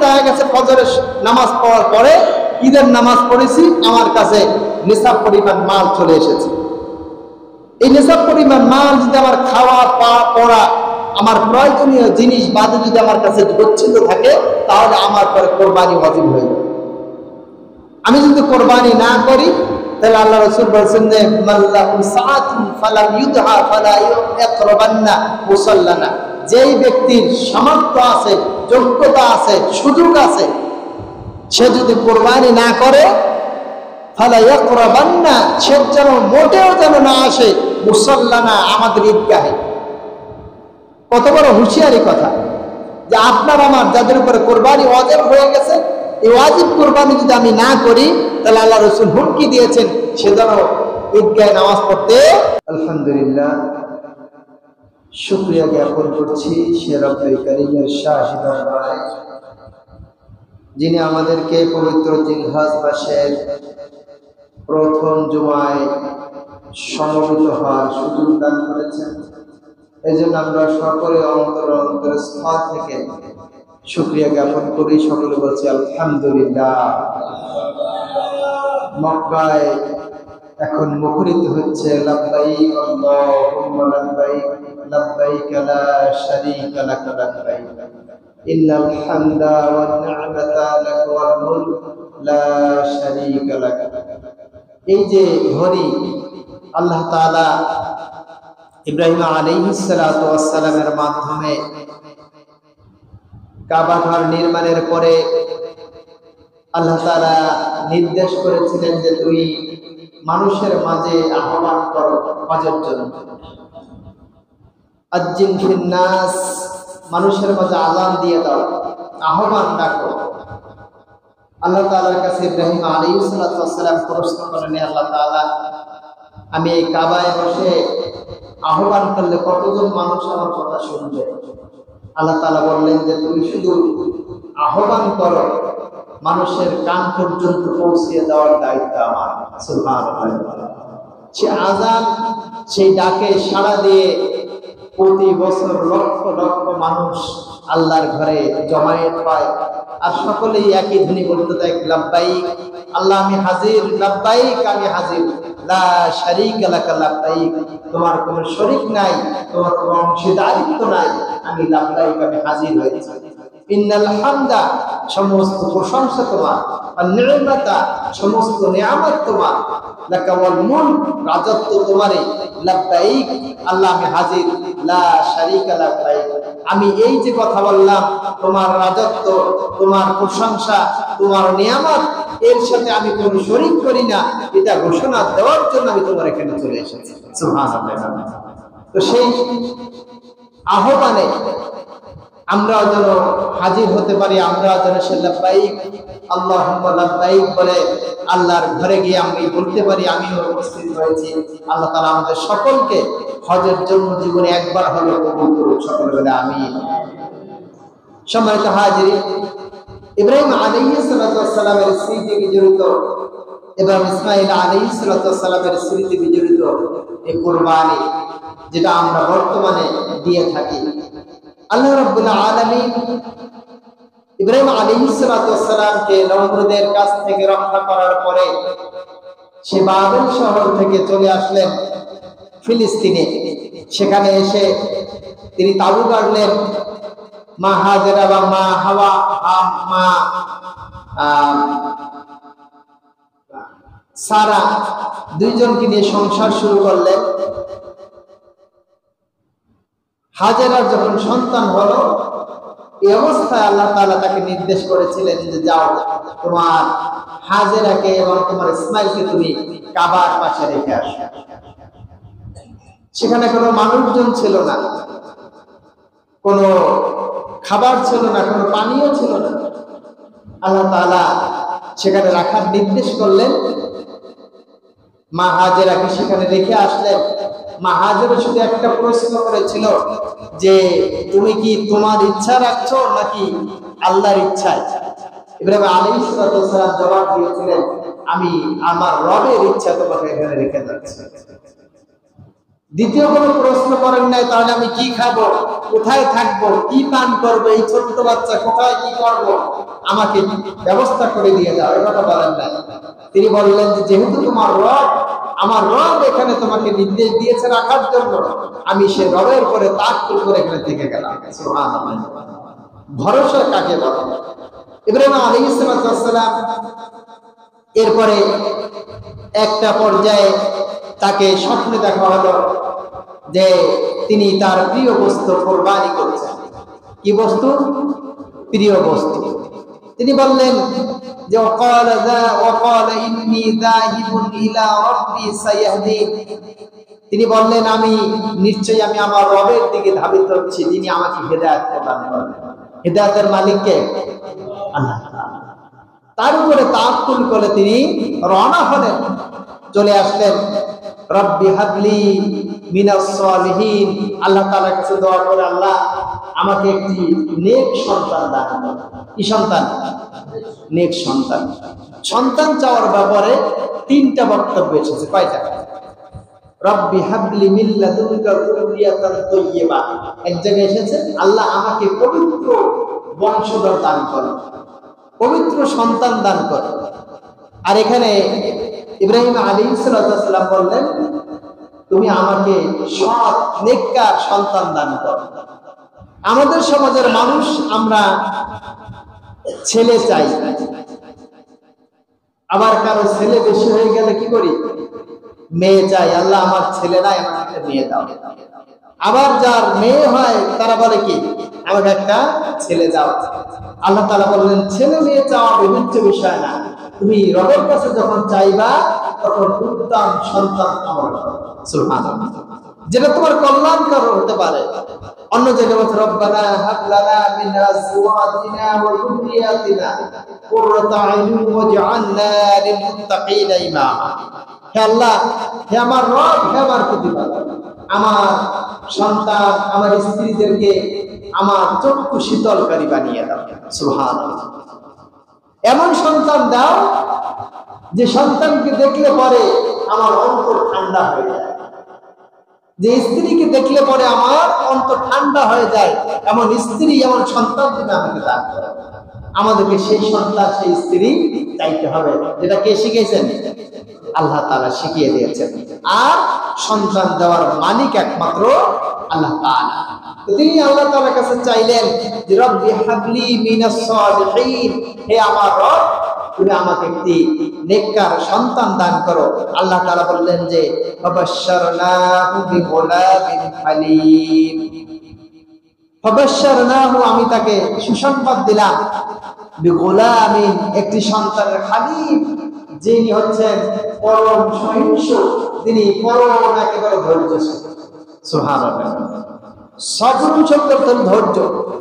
দেখা গেছে ফজরের নামাজ পড়ার পরে ঈদের নামাজ পড়েছি, আমার কাছে নিসাব পরিমাণ মাল চলে এসেছে। এই নিসাব পরিমাণ মাল যদি আমার খাওয়া পড়া আমার প্রয়োজনীয় জিনিস বাদে যদি আমার কাছে গচ্ছিত থাকে, তাহলে আমার পরে কোরবানি ওয়াজিব হয়ে যাবে। আমি যদি কোরবানি না করি, তাহলে আল্লাহ রাসূল বলেছেন যে মাল্লাহু সাআতুন ফালাম ইউদহা ফালা ইয়াকরাবান্না মুসাল্লানা, যেই ব্যক্তির সামর্থ্য আছে, যোগ্যতা আছে, সুযোগ আছে, সে যদি কোরবানি না করে, ফালা ইয়াকরাবান্না, সে যেন মোটেও যেন না আসে মুসাল্লানা, আমাদের ঈদগাহে। কত বড় হুঁশিয়ারি কথা যে আপনার আমার যাদের উপরে কোরবানি ওয়াজিব হয়ে গেছে, এই ওয়াজিব কোরবানি যদি আমি না করি, তাহলে আল্লাহ রাসূল হুমকি দিয়েছেন সে যেন ঈদগাহে নামাজ পড়তে। আলহামদুলিল্লাহ, শুকরিয়া জ্ঞাপন করছি সে রব্বুল কারীমের শাহী দরবারে, যিনি আমাদেরকে পবিত্র জিলহজ মাসের প্রথম জুমায় সমবেত হওয়ার সুযোগ দান করেছেন। এই জন্য আমরা সকলে অন্তরের স্থল থেকে শুকরিয়া জ্ঞাপন করি, সকলে বলছি আলহামদুলিল্লাহ। মক্কায় এখন মুখরিত হচ্ছে লাব্বাইক আল্লাহুম্মা লাব্বাইক, লাব্বাইক লা শারীকা লাক লাব্বাইক, ইন্নাল হামদা ওয়ান নি'মাতা লাক ওয়াল মুলক লা শারীকা লাক। এই যে ধ্বনি আল্লাহ তাআলা ইব্রাহিম আলাইহিস সালাতু ওয়াস সালামের মাধ্যমে কাবা ঘর নির্মাণের পরে আল্লাহ তাআলা নির্দেশ করেছিলেন যে তুই মানুষের মাঝে আহ্বান করো হজের জন্য, আজ্জিন ফিন নাস, মানুষের মাঝে আযান দিয়ে দাও, আহ্বান ডাকো। আল্লাহ তাআলার কাছে ইব্রাহিম আলাইহিস সালাতু ওয়াস সালাম প্রশ্ন করেন, আল্লাহ তাআলা, আমি এই কাবায় বসে আহ্বান করলে কতজন মানুষ আমার কথা শুনবে? আল্লাহ তাআলা বললেন যে তুই শুধু আহ্বান করো, মানুষের কান পর্যন্ত পৌঁছে দেওয়ার দায়িত্ব আমার। সুবহানাল্লাহ। সে আযান, সেই ডাকে সাড়া দিয়ে প্রতি বছর লক্ষ লক্ষ মানুষ আল্লাহর ঘরে জমায়েত হয়, আর সকলেই একই ধ্বনি বলতে থাকে লাব্বাইক, আল্লাহ আমি হাজির, লাব্বাইক আমি হাজির, লা শারীকা লাক লাব্বাইক, তোমার কোনো শরীক নাই, তোমার কোনো অংশীদারিত্ব নাই, আমি লাব্বাইক, আমি হাজির হয়েছি। ইন্নাল হামদা, সমস্ত প্রশংসা তোমার, আর নি'মাতা, সমস্ত নিয়ামত তোমার, লাকা ওয়াল মুলক, রাজত্ব তোমারই, লাব্বাইক, আল্লাহ আমি হাজির, লা শারীকা লাক লাব্বাইক, আমি এই যে কথা বললাম, তোমার রাজত্ব, তোমার প্রশংসা, তোমার নিয়ামত, এর সাথে আমি কোনো শরীক করি না, এটা ঘোষণা দেওয়ার জন্য আমি তোমার এখানে চলে এসেছি। সুবহানাল্লাহ। তো সেই আহ্বানে আমরাও যেন হাজির হতে পারি, আমরাও যেন সে লাব্বাইক আল্লাহুম্মা লাব্বাইক বলে আল্লাহর ঘরে গিয়ে আমি বলতে পারি আমিও উপস্থিত হয়েছি। আল্লাহ তাআলা আমাদের সকলকে হজের জন্য জীবনে একবার হলেও কবুল করুন, সকলে বলে আমিন। সম্মানিত হাজিরিন, ইব্রাহিম আলাইহিস সালাতু ওয়াস সালামের স্মৃতি বিজড়িত এবং ইসমাঈল আলাইহিস সালাতু ওয়াস সালামের স্মৃতি বিজড়িত এই কুরবানি, যেটা আমরা বর্তমানে দিয়ে থাকি, আল্লাহ রাব্বুল আলামিন ইব্রাহিম আলাইহিস সালাতু ওয়াস সালামকে নমরুদের কাছ থেকে রক্ষা করার পরে সে বাবেল শহর থেকে চলে আসলেন ফিলিস্তিনে। সেখানে এসে তিনি তাবু গাড়লেন। মা হাজেরা বা মা হাওয়া, মা সারা দুইজনকে নিয়ে সংসার শুরু করলেন। হাজেরার যখন সন্তান হলো, এই অবস্থায় আল্লাহ তাআলা তাকে নির্দেশ করেছিলেন যে যাও, তোমার হাজেরাকে এবং তোমার ইসমাইলকে তুমি কাবার পাশে রেখে আসো। সেখানে কোনো মানুষজন ছিল না, কোনো খাবার ছিল না, কোনো পানিও ছিল না। আল্লাহ তাআলা সেখানে রাখার নির্দেশ করলেন। মা হাজেরাকে সেখানে রেখে আসলেন। মা হাজেরা শুধু একটা প্রশ্ন করেছিল যে তুমি কি তোমার ইচ্ছা রাখছো নাকি আল্লাহর ইচ্ছায়? ইব্রাহিম আলাইহিস সালাম জবাব দিয়েছিলেন, আমি আমার রবের ইচ্ছা তোমাকে এখানে রেখে যাচ্ছি। দ্বিতীয় কোনো প্রশ্ন করেন নাই, তাহলে আমি কি খাবো, কোথায় থাকবো, কি পান করবো, এই ছোট্ট বাচ্চা কোথায় কি করবো, আমাকে ব্যবস্থা করে দিয়ে দাও, এই কথা বলেন না। তিনি বললেন যে যেহেতু তোমার রব, আমার রব এখানে তোমাকে নির্দেশ দিয়েছে রাখার জন্য, আমি সে রবের করে তাওয়াক্কুল করে এখানে থেকে গেলাম। সুবহানাল্লাহ। ভরসা কাকে বলে? ইব্রাহিম আলাইহিস সালাম এরপরে একটা পর্যায়ে তাকে স্বপ্নে দেখা হলো যে তিনি তার প্রিয় বস্তু কোরবানি করছেন। কি বস্তু? প্রিয় বস্তু। তিনি বললেন যে তিনি বললেন আমি নিশ্চয়ই আমি আমার রবের দিকে ধাবিত হচ্ছি, যিনি আমাকে হেদায়েত প্রদান করবেন। হেদায়েতের মালিক কে? আল্লাহ। তার উপরে তাওয়াক্কুল করে তিনি রওনা হলেন, চলে আসলেন। রব্বি হাবলি মিনাস সালিহিন, আল্লাহ তাআলার কাছে দোয়া করে, আল্লাহ আমাকে একটি নেক সন্তান দান করুন। কি সন্তান? নেক সন্তান। সন্তান চাওয়ার ব্যাপারে তিনটা বক্তব্য এসেছে। কয়টা? রব্বি হাবলি মিন লাদুনকা যুররিয়াতান তাইয়্যিবা, এক জায়গায় এসেছে আল্লাহ আমাকে পবিত্র বংশধর দান করুন, পবিত্র সন্তান দান করুন। আর এখানে ইব্রাহিম আলাইহিস সালাম বললেন তুমি আমাকে সৎ নেককার সন্তান দান করো। আমাদের সমাজের মানুষ আমরা ছেলে চাই, আবার কারো ছেলে বেশি হয়ে গেলে কি করি? মেয়ে চাই, আল্লাহ আমার ছেলে নাই, আমাকে একটা মেয়ে দাও। আবার যার মেয়ে হয় তারা বলে কি আমাকে একটা ছেলে দাও। আল্লাহ তাআলা বললেন ছেলে মেয়ে চাওয়া বিভিন্ন বিষয় না, তুমি রবের কাছে যখন চাইবা তখন উত্তম সন্তান কামনা করো। সুবহানাল্লাহ। যেটা তোমার কল্যাণকর হতে পারে। অন্য জায়গায় বলছে রব্বানা হাব লানা মিন আজওয়াজিনা ওয়া যুররিয়াতিনা কুররাতা আইয়ুন ওয়াজআলনা লিল মুত্তাকিনা ইমামা। হে আল্লাহ, হে আমার রব, হে আমার প্রতিপালক, আমার সন্তান আমার স্ত্রীদেরকে আমার চক্ষু শীতলকারী বানিয়ে দাও। সুবহানাল্লাহ। এমন সন্তান দাও যে সন্তানকে দেখলে পরে আমার অন্তর ঠান্ডা হয়ে যায়, যে স্ত্রীকে দেখলে পরে আমার অন্তর ঠান্ডা হয়ে যায়, এমন স্ত্রী এমন সন্তান তুমি আমাকে দান করো। আমাদেরকে সেই সন্তান সেই স্ত্রী চাইতে হবে, যেটা কে শিখিয়েছেন? আল্লাহ তাআলা শিখিয়ে দিয়েছেন। আর সন্তান দেওয়ার মালিক একমাত্র আল্লাহ তাআলা। তিনি আল্লাহ তাআলার কাছে চাইলেন যে রব্বি হাবলি মিনাস সালিহিন, হে আমার রব তুমি আমাকে একটি নেককার সন্তান দান করো। আল্লাহ তাআলা বললেন যে ফাবাশশারনাহু বিগুলামিন হালিম, ফাবাশশারনাহু আমি তাকে সুসংবাদ দিলাম, বিগুলামিন একটি সন্তানের, হালিম যিনি হচ্ছেন পরম সহিষ্ণু, তিনি পরম একেবারে ধৈর্যশীল। সুবহানাল্লাহ। সবরুন শব্দ অর্থ ধৈর্য,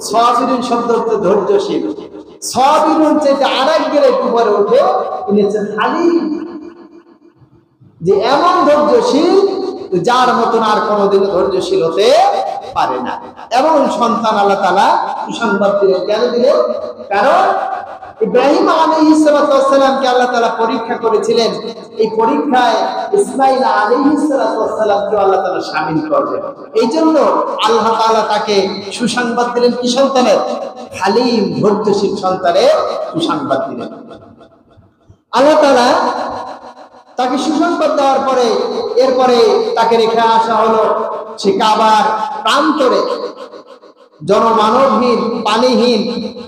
সাবিরুন শব্দ অর্থ ধৈর্যশীল। সাবিরুন যেটা আরেক গ্রেড উপরে ওঠে, তিনি হচ্ছেন হালিম, যে এমন ধৈর্যশীল যার মতন আর কোনোদিন ধৈর্যশীল হতে পারে না। এমন সন্তান আল্লাহ তাআলা সুসংবাদ দিলেন। কেন দিলেন? কারণ ইব্রাহিম আলাইহিস সালামকে আল্লাহ তাআলা পরীক্ষা করেছিলেন। এই পরীক্ষায় ইসমাঈল আলাইহিস সালামকে আল্লাহ তাআলা শামিল করবেন। এইজন্য আল্লাহ তাআলা তাকে সুসংবাদ দিলেন কি সন্তানের? হালিম ধৈর্যশীল সন্তানের সুসংবাদ দিলেন। আল্লাহ তাআলা তাকে সুসংবাদ দেওয়ার পরে এরপরে তাকে রেখে আসা হলো সে কাবার প্রান্তরে, জনমানবহীন, পানিহীন,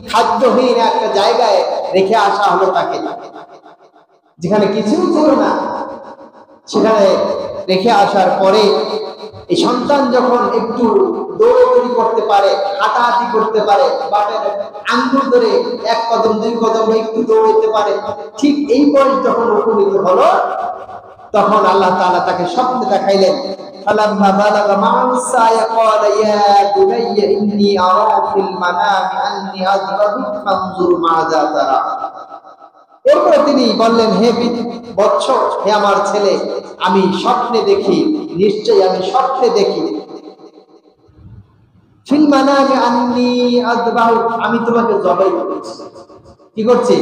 খাদ্যহীন একটা জায়গায় রেখে আসা হলো তাকে, যেখানে কিছুই ছিল না। সেখানে রেখে আসার পরে এই সন্তান যখন একটু দৌড়াদৌড়ি করতে পারে, হাঁটাহাঁটি করতে পারে, বাটের আঙ্গুল ধরে এক কদম দুই কদম একটু দৌড়াতে পারে, ঠিক এই বয়স যখন উপনীত হলো তখন আল্লাহ তাআলা তাকে স্বপ্নে দেখাইলেন। فلما بلغ معه السعي قال يا بني إني أرى في المنام أني أذبحك فانظر ماذا ترى। এরপরে তিনি বললেন হে বৎস, হে আমার ছেলে, আমি স্বপ্নে দেখি, নিশ্চয়ই আমি স্বপ্নে দেখি, ফিল মানামি আন্নী আযবাহুক, আমি তোমাকে জবাই করছি। কি করছি?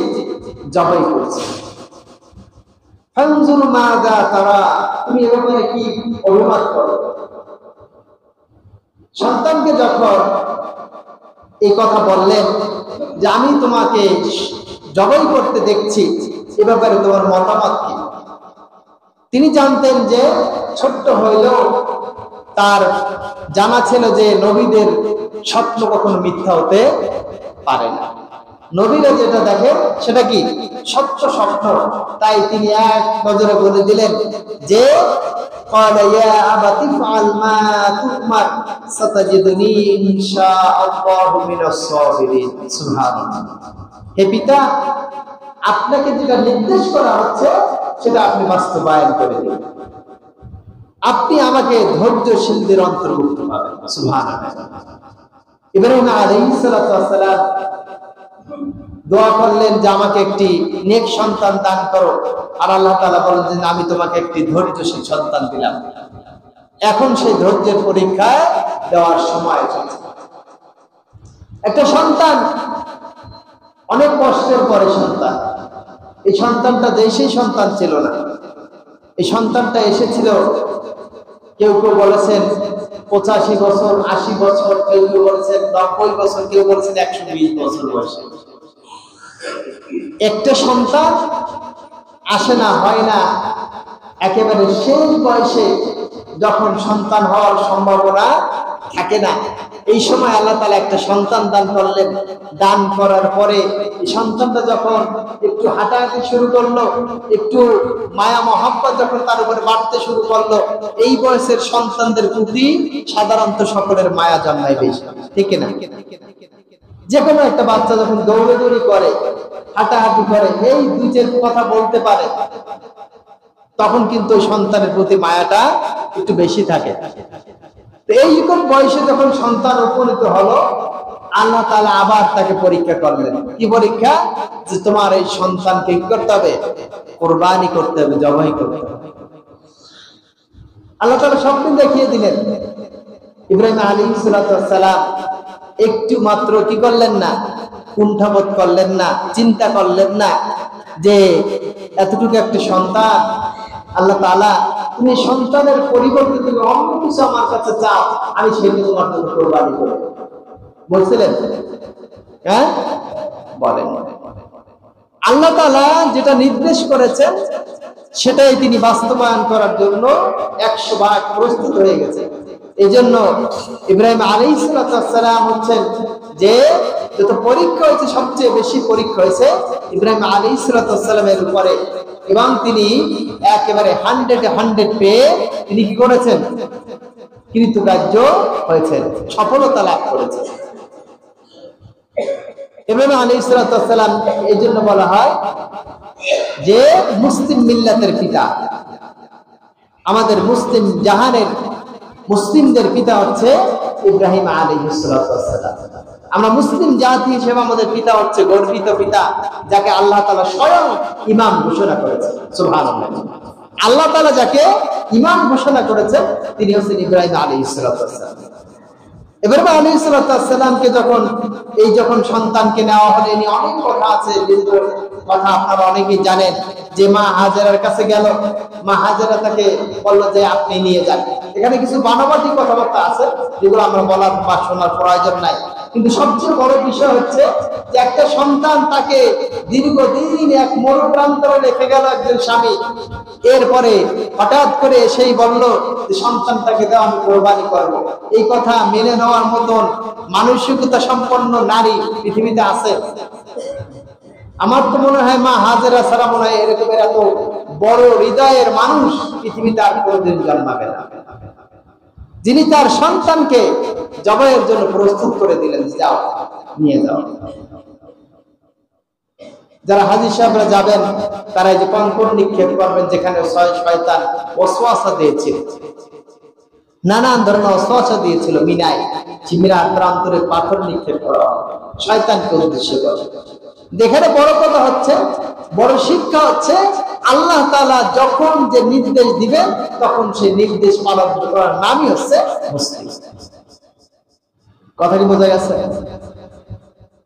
জবাই করছি। ফানজুর মাযা তারা, তুমি এ ব্যাপারে কি অভিমত করো? সন্তানকে যখন এই কথা বললেন যে আমি তোমাকে জবাই করতে দেখছি, এ ব্যাপারে তোমার মতামত কি? তিনি জানতেন যে ছোট্ট হইলেও তার জানা ছিল যে নবীদের স্বপ্ন কখনো মিথ্যা হতে পারে না। নবীরা যেটা দেখেন সেটা কি সত্য স্বপ্ন। তাই তিনি এক নজরে বলে দিলেন যে হে পিতা, আপনাকে যেটা নির্দেশ করা হচ্ছে সেটা আপনি বাস্তবায়ন করে দিন। আপনি আমাকে ধৈর্যশীলদের অন্তর্ভুক্ত পাবেন। সুবহানাল্লাহ। ইব্রাহিম আলাইহিস সালাম দোয়া করলেন যে আমাকে একটি নেক সন্তান দান করো, আর আল্লাহ তাআলা বলেন যে আমি তোমাকে একটি ধৈর্যশীল সন্তান দিলাম। এখন সেই ধৈর্যের পরীক্ষা দেওয়ার সময় চলছে। একটা সন্তান অনেক কষ্টের পরে সন্তান, এই সন্তানটা দেশেই সন্তান ছিল না। এই সন্তানটা এসেছিল, কেউ কেউ বলেছেন 85 বছর, 80 বছর, কেউ কেউ বলেছেন 90 বছর, কেউ বলেছেন 120 বছর বয়সে। একটা সন্তান আসে না, হয় না, একেবারে শেষ বয়সে যখন সন্তান হওয়ার সম্ভাবনা থাকে না, এই সময় আল্লাহ তাআলা একটা সন্তান দান করলেন। দান করার পরে এই সন্তানটা যখন একটু হাঁটাহাঁটি শুরু করলো, একটু মায়া মহব্বত যখন তার উপরে বাড়তে শুরু করলো, এই বয়সের সন্তানদের প্রতি সাধারণত সকলের মায়া জন্মায় বেশি, ঠিক না? যে কোনো একটা বাচ্চা যখন দৌড়াদৌড়ি করে, হাঁটাহাঁটি করে, এই দুইটার কথা বলতে পারে, তখন কিন্তু ওই সন্তানের প্রতি মায়াটা একটু বেশি থাকে। এইরকম বয়সে যখন সন্তান উপনীত হলো, আল্লাহ তাআলা আবার তাকে পরীক্ষা করলেন। কি পরীক্ষা? যে তোমার এই সন্তানকে কি করতে হবে? কুরবানি করতে হবে, জবাই করতে হবে। আল্লাহ তাআলা স্বপ্ন দেখিয়ে দিলেন। ইব্রাহিম আলাইহিস সালাম একটু মাত্র কি করলেন না? কুণ্ঠাবোধ করলেন না, চিন্তা করলেন না যে এতটুকু একটা সন্তান, আল্লাহ তাআলা তুমি সন্তানের পরিবর্তে তুমি অন্য কিছু আমার কাছে চাও, আমি সেটা তোমার জন্য কুরবানি করব। বলছিলেন? হ্যাঁ, বলেন। আল্লাহ তাআলা যেটা নির্দেশ করেছেন সেটাই তিনি বাস্তবায়ন করার জন্য 100 ভাগ প্রস্তুত হয়ে গেছে। এই জন্য ইব্রাহিম আলাইহিস সালাম হচ্ছেন যে যত পরীক্ষা হয়েছে, সবচেয়ে বেশি পরীক্ষা হয়েছে ইব্রাহিম আলাইহিস সালামের উপরে, এবং তিনি একেবারে 100 পেয়ে তিনি কি করেছেন? কৃতকার্য হয়েছেন, সফলতা লাভ করেছেন। ইব্রাহিম আলাইহিস সালাম এই জন্য বলা হয় যে মুসলিম মিল্লাতের পিতা। আমাদের মুসলিম জাহানের মুসলিমদের পিতা হচ্ছে ইব্রাহিম আলাইহিস সালাম। আমরা মুসলিম জাতি হিসেবে আমাদের পিতা হচ্ছে গর্বিত পিতা, যাকে আল্লাহ তাআলা স্বয়ং ইমাম ঘোষণা করেছেন। সুবহানাল্লাহ। আল্লাহ তাআলা যাকে ইমাম ঘোষণা করেছেন তিনি হচ্ছেন ইব্রাহিম আলাইহিস সালাম। ইব্রাহিম আলাইহিস সালামকে যখন সন্তানকে নেওয়া হলো, ইনি অনেক কথা আছে, কিন্তু কথা আপনারা অনেকেই জানেন যে মা হাজেরার কাছে গেল, মা হাজেরা তাকে বলল যে আপনি নিয়ে যান। এখানে কিছু বানোয়াটি কথাবার্তা আছে যেগুলো আমরা বলার বা শোনার প্রয়োজন নাই, কিন্তু সবচেয়ে বড় বিষয় হচ্ছে যে একটা সন্তান তাকে দীর্ঘদিন এক মরুপ্রান্তরে রেখে গেল একজন স্বামী, এরপরে হঠাৎ করে সেই বলল যে সন্তানটাকে দাও, আমি কোরবানি করব। এই কথা মেনে নেওয়ার মতন মানসিকতা সম্পন্ন নারী পৃথিবীতে আছে? আমার তো মনে হয় মা হাজেরা ছাড়া মনে হয় এরকমের এত বড় হৃদয়ের মানুষ পৃথিবীতে আর কোনোদিন জন্মাবে না, যিনি তার সন্তানকে জবাইয়ের জন্য প্রস্তুত করে দিলেন, যাও নিয়ে যাও। যারা হাজী সাহেবরা যাবেন তারা এই যে কঙ্কর নিক্ষেপ করবেন, যেখানে শয়তান ওয়াসওয়াসা দিয়েছিল, নানান ধরনের ওয়াসওয়াসা দিয়েছিল, মিনায় চিমিরা প্রান্তরে পাথর নিক্ষেপ করা শয়তানকে উদ্দেশ্য করে। এখানে বড় কথা হচ্ছে, বড় শিক্ষা হচ্ছে, আল্লাহ তাআলা যখন যে নির্দেশ দিবেন তখন সেই নির্দেশ পালন করার নামই হচ্ছে মুসলিম। কথা কি বোঝা গেছে?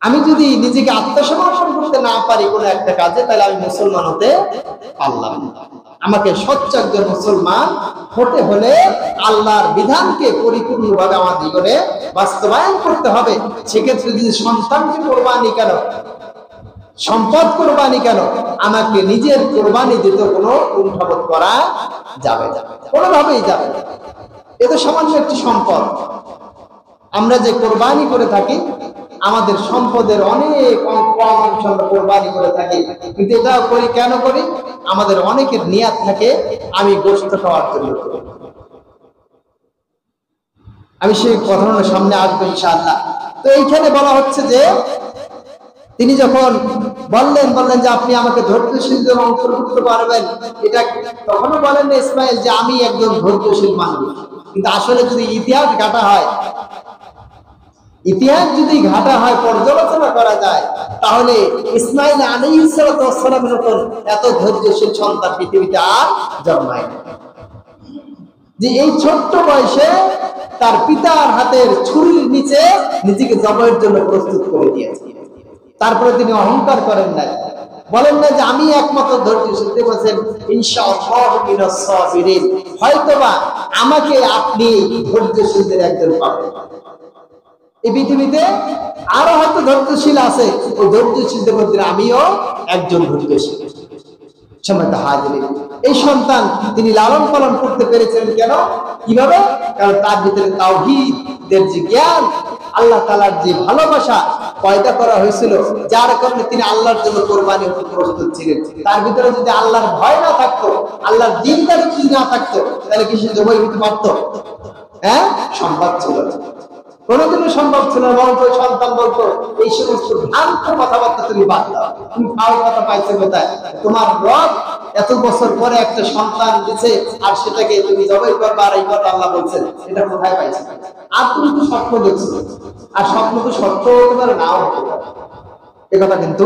আমি যদি নিজেকে আত্মসমর্পণ করতে না পারি কোনো একটা কাজে, তাহলে আমি মুসলমান হতে পারলাম না। আমাকে স্বচ্ছ একজন মুসলমান হতে হলে আল্লাহর বিধানকে পরিপূর্ণভাবে আমার জীবনে বাস্তবায়ন করতে হবে। সেক্ষেত্রে যদি সন্তানকে কোরবানি কেন, সম্পদ কোরবানি কেন, আমাকে নিজের কোরবানি দিতে কোনো কুণ্ঠাবোধ করা যাবে না, কোনোভাবেই যাবে না। এ তো সামান্য একটি সম্পদ। আমরা যে কোরবানি করে থাকি, আমাদের সম্পদের অনেক কম অংশ আমরা কোরবানি করে থাকি, কিন্তু এটা করি কেন করি? আমাদের অনেকের নিয়াত থাকে আমি গোশত খাওয়ার জন্য করি। আমি সেই কথার সামনে আসবো ইনশাআল্লাহ। তো এইখানে বলা হচ্ছে যে তিনি যখন বললেন যে আপনি আমাকে ধৈর্যশীলদের অন্তর্ভুক্ত করবেন, এটা তখনও বলেন না ইসমাইল যে আমি একজন ধৈর্যশীল মানুষ। কিন্তু আসলে যদি ইতিহাস ঘাটা হয়, পর্যালোচনা করা যায়, তাহলে ইসমাইল আলাইহিস সালামের মতন এত ধৈর্যশীল সন্তান পৃথিবীতে আর জন্মায় না। যে এই ছোট্ট বয়সে তার পিতার হাতের ছুরির নিচে নিজেকে জবাইয়ের জন্য প্রস্তুত করে দিয়েছে। তারপরে তিনি অহংকার করেন নাই, বলেন না যে আমি একমাত্র ধৈর্যশীল। বলছেন ইনশাআল্লাহু মিনাস সাবিরিন, হয়তোবা আমাকে আপনি ধৈর্যশীলদের একজন পাবেন। এই পৃথিবীতে আরো হয়তো ধৈর্যশীল আছে, ওই ধৈর্যশীলদের মধ্যে আমিও একজন ধৈর্যশীল। এই সন্তান তিনি লালন পালন করতে পেরেছেন কেন, কিভাবে? কারণ তার ভিতরে তাওহীদের যে জ্ঞান, আল্লাহ তাআলার যে ভালোবাসা পয়দা করা হয়েছিল, যার কারণে তিনি আল্লাহর জন্য কোরবানি হতে প্রস্তুত ছিলেন। তার ভিতরে যদি আল্লাহর ভয় না থাকতো, আল্লাহর দ্বীনদারি যদি না থাকতো, তাহলে কি সে জবাই হতে পারতো? সম্ভব ছিল না, কোনোদিনও সম্ভব ছিল না। বরং সন্তান বলতো এই সমস্ত ভ্রান্ত কথাবার্তা তুমি বাদ দাও, তুমি ফাউল কথা পাইছো কোথায়? তোমার রব এত বছর পরে একটা সন্তান দিচ্ছে, আর সেটাকে তুমি জবাই করবে, আর এই কথা আল্লাহ বলছেন, এটা কোথায় পাইছো? আর তুমি তো স্বপ্ন দেখছো, আর স্বপ্ন তো সত্য হতে পারে, নাও হতে পারে। এ কথা কিন্তু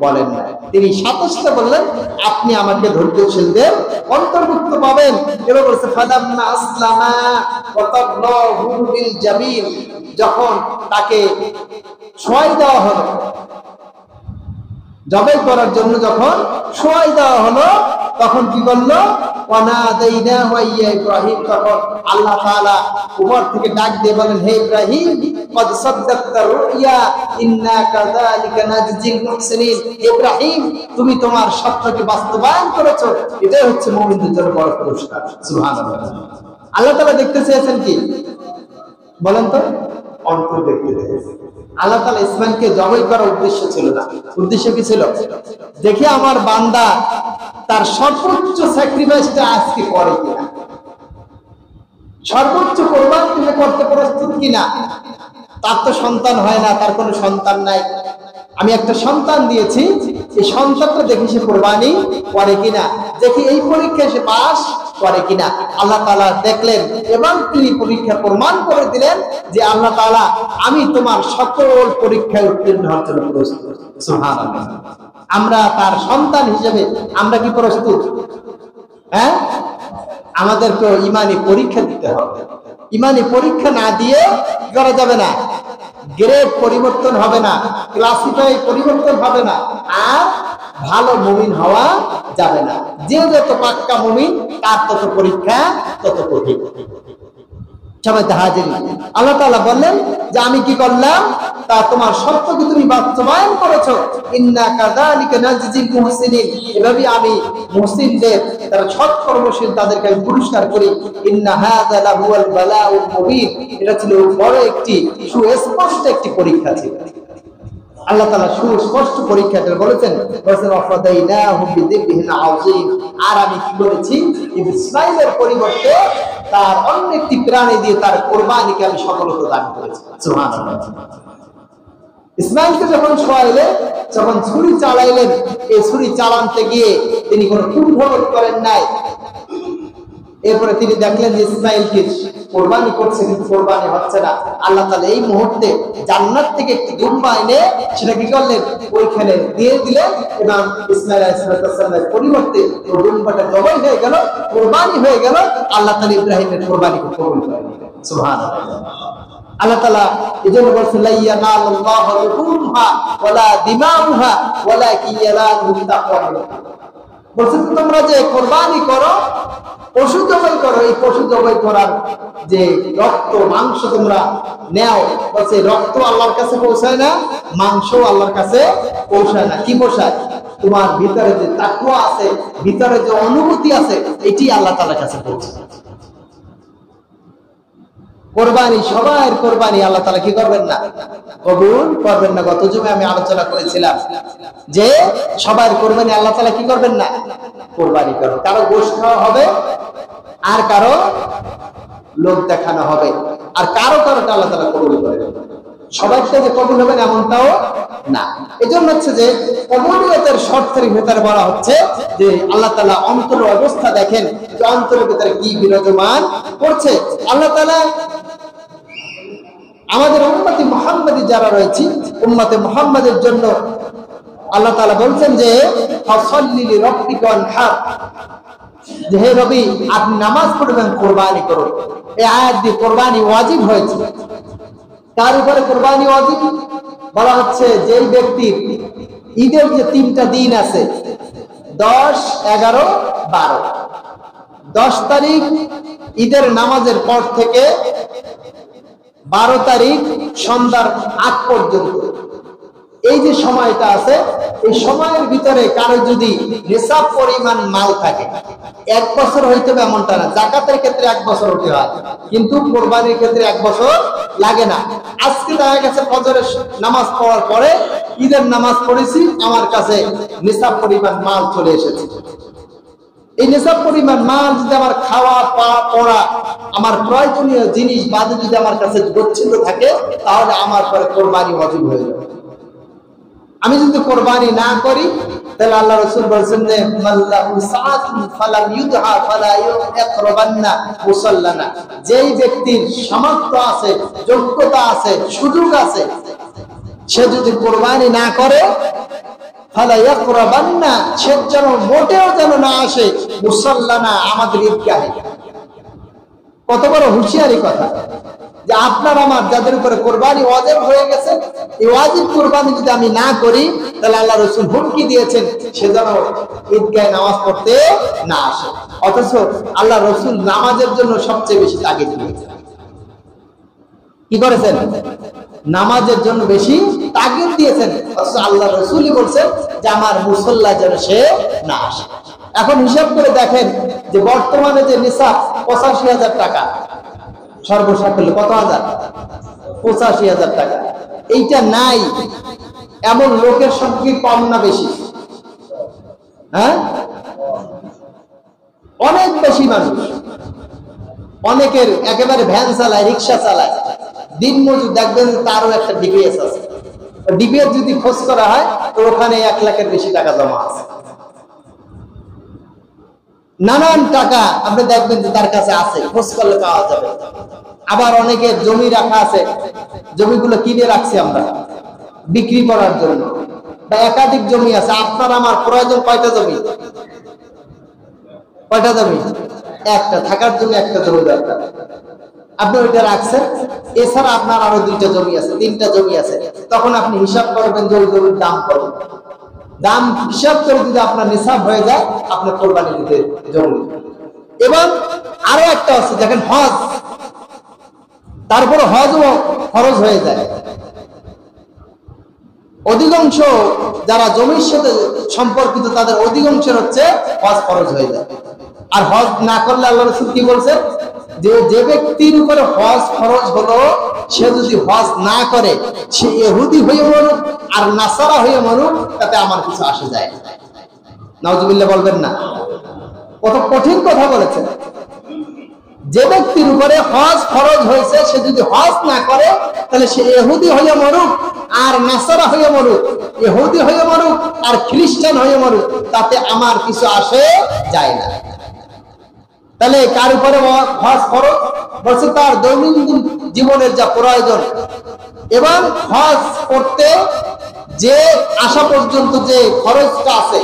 বলেন না। তিনি সাতষ্টা বললেন আপনি আমাকে ধৈর্যশীলদের অন্তর্ভুক্ত পাবেন। এবার বলছে ফালাম্মা আসলামা ওয়া তাবলাহু বিল জাবিন, যখন তাকে শোয়াই দেওয়া হলো, জবাই করার জন্য যখন শোয়াই দেওয়া হলো, তখন কি করলো? ওয়ানাদাইনাহু ইয়া ইব্রাহিম, তখন আল্লাহ তাআলা উপর থেকে ডাক দিয়ে বলেন, হে ইব্রাহিম, কদ সাদ্দাকতা রুইয়া ইন্না কাযালিকা নাজজিল মুহসিনিন, ইব্রাহিম তুমি তোমার স্বপ্নকে বাস্তবায়ন করেছো, এটাই হচ্ছে মুমিনদের জন্য বড় পুরস্কার। সুবহানাল্লাহ। আল্লাহ তাআলা দেখতে চেয়েছেন কি বলেন তো? অন্তর দেখতে চেয়েছেন। আল্লাহ তাআলা ইসমাইলকে জবাই করার উদ্দেশ্য ছিল না। উদ্দেশ্য কি ছিল? দেখি আমার বান্দা তার সর্বোচ্চ স্যাক্রিফাইসটা আজকে করে কিনা, সর্বোচ্চ কোরবানি তুমি করতে প্রস্তুত কিনা। তার তো সন্তান হয় না, তার কোনো সন্তান নাই, আমি একটা সন্তান দিয়েছি, এই সন্তানটা দেখি সে কোরবানি করে কিনা, দেখি এই পরীক্ষায় সে পাস করে কিনা। আল্লাহ তাআলা দেখলেন এবং তিনি পরীক্ষা প্রমাণ করে দিলেন যে আল্লাহ তাআলা আমি তোমার সকল পরীক্ষায় উত্তীর্ণ হওয়ার জন্য প্রস্তুত। সুবহানাল্লাহ। আমরা তার সন্তান হিসেবে আমরা কি প্রস্তুত? আমাদেরকে ঈমানি পরীক্ষা দিতে হবে। ঈমানি পরীক্ষা না দিয়ে করা যাবে না, গ্রেড পরিবর্তন হবে না, ক্লাসিফাই পরিবর্তন হবে না, আর ভালো মুমিন হওয়া যাবে না। যে যত পাক্কা মুমিন তার তত পরীক্ষা তত কঠিন। সবাই হাজির, আল্লাহ তাআলা বললেন যে আমি কি করলাম, তা তোমার সত্যকে তুমি বাস্তবায়ন করেছো। ইন্না কাযালিকা নাজজিল মুহসিনিন, এভাবে আমি মুহসিনদের, যারা সৎ কর্মশীল তাদেরকে আমি পুরস্কার করি। ইন্না হাযা লাহুয়াল বালাউল মুবিন, এটা ছিল বড় একটি সুস্পষ্ট একটি পরীক্ষা ছিল। আল্লাহ তাআলা সুস্পষ্ট পরীক্ষা বলেছেন ওয়াফাদাইনাহু বিযিবহিন আযীম, আর আমি কি করেছি, ইসমাঈলের পরিবর্তে তার অন্য একটি প্রাণী দিয়ে তার কোরবানিকে আমি সফলতা দান করেছি। সুবহানাল্লাহ। ইসমাঈলকে যখন শোয়াইলেন, যখন ছুরি চালাইলেন, এই ছুরি চালাতে গিয়ে তিনি কোনো কুণ্ঠবোধ করেন নাই। এরপরে তিনি দেখলেন যে ইসমাঈলকে কোরবানি করছে কিন্তু কোরবানি হচ্ছে না। আল্লাহ তাআলা এই মুহূর্তে জান্নাত থেকে একটি দুম্বা এনে সেটা কি করলেন, ওইখানে দিয়ে দিলেন, এবং ইসমাঈল আলাইহিস সালামের পরিবর্তে ওই দুম্বাটা জবাই হয়ে গেল, কোরবানি হয়ে গেল। আল্লাহ তাআলা ইব্রাহিমের কোরবানিকে কবুল করে নিলেন। সুবহানাল্লাহ। আল্লাহ তাআলা এজন্য বলেছেন লা ইয়ানালুল্লাহু লুহুমহা ওয়ালা দিমাউহা ওয়ালাকিন ইয়ানালুহু তাকওয়া। বলছে তোমরা যে কোরবানি করো, পশু জবাই করো, এই পশু জবাই করার যে রক্ত মাংস তোমরা নেও, বলছে রক্ত আল্লাহর কাছে পৌঁছায় না, মাংস আল্লাহর কাছে পৌঁছায় না। কি পৌঁছায়? তোমার ভিতরে যে তাকওয়া আছে, ভিতরে যে অনুভূতি আছে, এটি আল্লাহ তাআলার কাছে পৌঁছায়। কোরবানি, সবার কোরবানি আল্লাহ তাআলা কি করবেন না? কবুল করবেন না। গত জুমে আমি আলোচনা করেছিলাম যে সবার কোরবানি আল্লাহ তাআলা কি করবেন না? কোরবানি করবেন। কারো গোশত খাওয়া হবে, আর কারো লোক দেখানো হবে, আর কারো কারোটা আল্লাহ তাআলা কবুল করবেন। সবার সাথে কবুল হবে না এমনটাও না। এজন্য হচ্ছে যে কবুলিয়তের শর্তের ভিতরে বলা হচ্ছে যে আল্লাহ তাআলা অন্তরের অবস্থা দেখেন, যে অন্তরের ভিতরে কি বিরাজমান করছে। আল্লাহ তাআলা আমাদের উম্মতে মুহাম্মাদি যারা রয়েছে, উম্মতে মুহাম্মাদের জন্য আল্লাহ তাআলা বলছেন যে ফাসাল্লি লিরাব্বিকা ওয়ানহার, যে হে নবী আপনি নামাজ পড়বেন, কোরবানি করুন। এই আয়াত দিয়ে কোরবানি ওয়াজিব হয়েছে। তার উপরে কোরবানি ওয়াজিব বলা হচ্ছে যেই ব্যক্তির ঈদের যে 3টা দিন আছে, 10, 11, 12, 10 তারিখ ঈদের নামাজের পর থেকে 12 তারিখ সন্ধ্যার আগ পর্যন্ত এই যে সময়টা আছে, এই সময়ের ভিতরে কারো যদি নিসাব পরিমাণ মাল থাকে, 1 বছর হইতে হবে এমনটা না। যাকাতের ক্ষেত্রে 1 বছর হতে হয়, কিন্তু কোরবানির ক্ষেত্রে 1 বছর লাগে না। আজকে দেখা গেছে ফজরের নামাজ পড়ার পরে ঈদের নামাজ পড়েছি, আমার কাছে নিসাব পরিমাণ মাল চলে এসেছে। এই নিসাব পরিমাণ মাল যদি আমার খাওয়া পড়া, আমার প্রয়োজনীয় জিনিস বাদে যদি আমার কাছে গচ্ছিত থাকে, তাহলে আমার পরে কোরবানি ওয়াজিব হয়ে যাবে। আমি যদি কোরবানি না করি, তাহলে আল্লাহ রাসূল বলেছেন যে মাল্লাহু সাআতুন ফালাম ইউদহা ফালা ইয়াকরাবান্না মুসাল্লানা, যেই ব্যক্তির সামর্থ্য আছে, যোগ্যতা আছে, সুযোগ আছে, সে যদি কোরবানি না করে, ফালা ইয়াকরাবান্না, সে যেন মোটেও যেন না আসে মুসাল্লানা, আমাদের ঈদগাহে। কত বড় হুঁশিয়ারি কথা যে আপনার আমার যাদের উপরে কোরবানি ওয়াজিব হয়ে গেছে, এই ওয়াজিব কোরবানি যদি আমি না করি, তাহলে আল্লাহ রাসূল হুমকি দিয়েছেন সে যেন ঈদগাহে নামাজ পড়তে না আসে। অথচ আল্লাহ রাসূল নামাজের জন্য সবচেয়ে বেশি তাগিদ দিয়েছেন। কি করেছেন? নামাজের জন্য বেশি তাগিদ দিয়েছেন। অথচ আল্লাহ রাসূলই বলছেন যে আমার মুসল্লা যেন সে না আসে। এখন হিসাব করে দেখেন যে বর্তমানে যে নিসাব 85,000 টাকা, সর্বসাকুল্যে কত হাজার? 85,000 টাকা। এইটা নাই এমন লোকের সংখ্যা কম না বেশি? হ্যাঁ, অনেক বেশি মানুষ। অনেকের একেবারে ভ্যান চালায়, রিক্সা চালায়, দিন মজুর, দেখবেন তারও একটা ডিপিএস আছে। ডিপিএস যদি খোঁজ করা হয় তো ওখানে 1 লাখের বেশি টাকা জমা আছে। নানান টাকা আপনি দেখবেন যে তার কাছে আছে, খোঁজ করলে পাওয়া যাবে। আবার অনেকের জমি রাখা আছে, জমিগুলো কিনে রাখছি আমরা বিক্রি করার জন্য, বা একাধিক জমি আছে। আপনার আমার প্রয়োজন কয়টা জমি? কয়টা জমি? একটা, থাকার জন্য একটা জমি দরকার। আপনি ওইটা রাখছেন, এছাড়া আপনার আরো 2টা জমি আছে, 3টা জমি আছে। তখন আপনি হিসাব করবেন যে ওই জমির দাম কত। দাম হিসাব করে যদি আপনার নিসাব হয়ে যায়, আপনি কোরবানি দিতে জরুরি। এবং আরো একটা আছে, দেখেন হজ, তারপরে হজও খরচ হয়ে যায়। অধিকাংশ যারা জমির সাথে সম্পর্কিত তাদের অধিকাংশের হচ্ছে হজ খরচ হয়ে যায়। আর হজ না করলে আল্লাহ রাসূল কি বলছেন যে যে ব্যক্তির উপরে হজ খরচ হলো, সে যদি হজ না করে, সে ইহুদি হয়ে মরুক আর নাসারা হয়ে মরুক, তাতে আমার কিছু আসে যায় না। নাউজুবিল্লাহ বলবেন না? কত কঠিন কথা বলেছেন। যে ব্যক্তির উপরে হজ খরচ হয়েছে, সে যদি হজ না করে, তাহলে সে ইহুদি হয়ে মরুক আর নাসারা হয়ে মরুক, ইহুদি হয়ে মরুক আর খ্রিস্টান হয়ে মরুক, তাতে আমার কিছু আসে যায় না। তাহলে কার উপরে হজ খরচ বলছে? তার দৈনন্দিন জীবনের যা প্রয়োজন, এবং হজ করতে যে আসা পর্যন্ত যে খরচটা আছে,